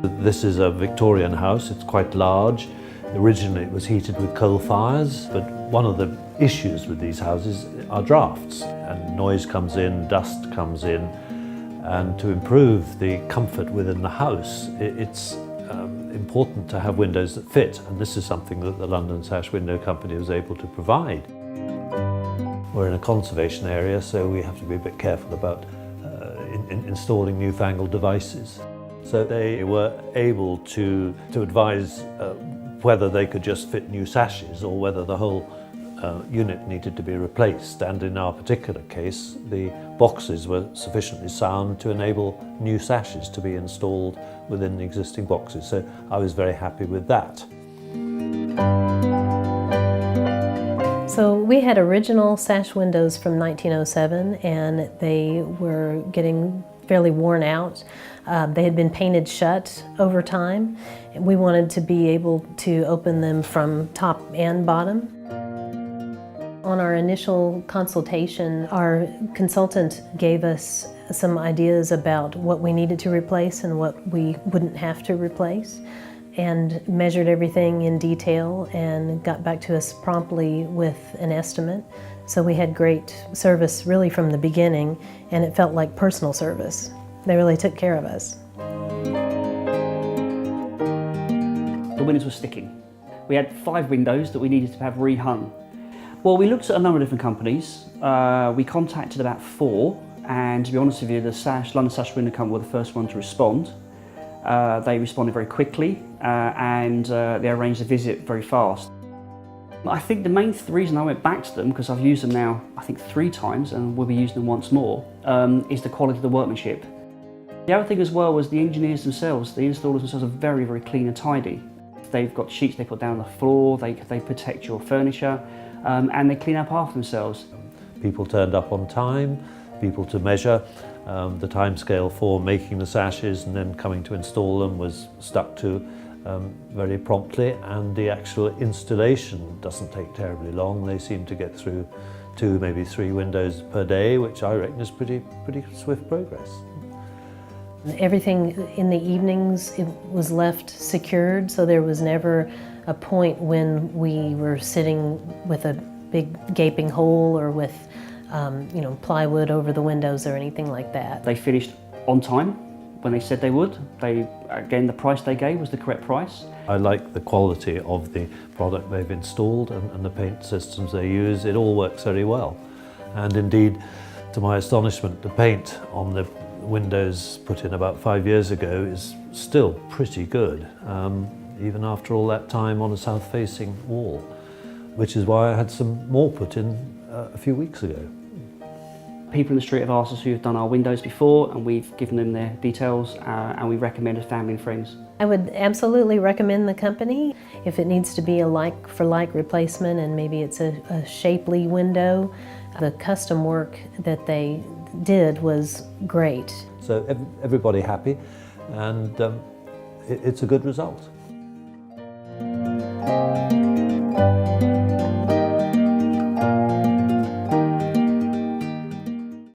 This is a Victorian house, it's quite large. Originally it was heated with coal fires, but one of the issues with these houses are drafts. And noise comes in, dust comes in, and to improve the comfort within the house, it's important to have windows that fit, and this is something that the London Sash Window Company was able to provide. We're in a conservation area, so we have to be a bit careful about installing newfangled devices. So they were able to advise whether they could just fit new sashes or whether the whole unit needed to be replaced. And in our particular case, the boxes were sufficiently sound to enable new sashes to be installed within the existing boxes. So I was very happy with that. So we had original sash windows from 1907, and they were getting fairly worn out. They had been painted shut over time. We wanted to be able to open them from top and bottom. On our initial consultation, our consultant gave us some ideas about what we needed to replace and what we wouldn't have to replace, and measured everything in detail and got back to us promptly with an estimate. So we had great service really from the beginning, and it felt like personal service. They really took care of us. The windows were sticking. We had 5 windows that we needed to have rehung. Well, we looked at a number of different companies. We contacted about 4, and to be honest with you, the London Sash Window Company were the first one to respond. They responded very quickly, and they arranged a visit very fast. I think the main reason I went back to them, because I've used them now, I think 3 times, and we'll be using them once more, is the quality of the workmanship. The other thing as well was the engineers themselves, the installers themselves are very, very clean and tidy. They've got sheets they put down on the floor, they protect your furniture, and they clean up after themselves. People turned up on time, people to measure. The timescale for making the sashes and then coming to install them was stuck to very promptly, and the actual installation doesn't take terribly long. They seem to get through 2, maybe 3 windows per day, which I reckon is pretty swift progress. Everything in the evenings it was left secured, so there was never a point when we were sitting with a big gaping hole or with plywood over the windows or anything like that. They finished on time when they said they would. Again, the price they gave was the correct price. I like the quality of the product they've installed and the paint systems they use. It all works very well. And indeed, to my astonishment, the paint on the windows put in about 5 years ago is still pretty good, even after all that time on a south-facing wall, which is why I had some more put in a few weeks ago. People in the street have asked us who have done our windows before, and we've given them their details, and we recommended family and friends. I would absolutely recommend the company. If it needs to be a like-for-like replacement and maybe it's a shapely window, the custom work that they did was great. So everybody happy, and it's a good result.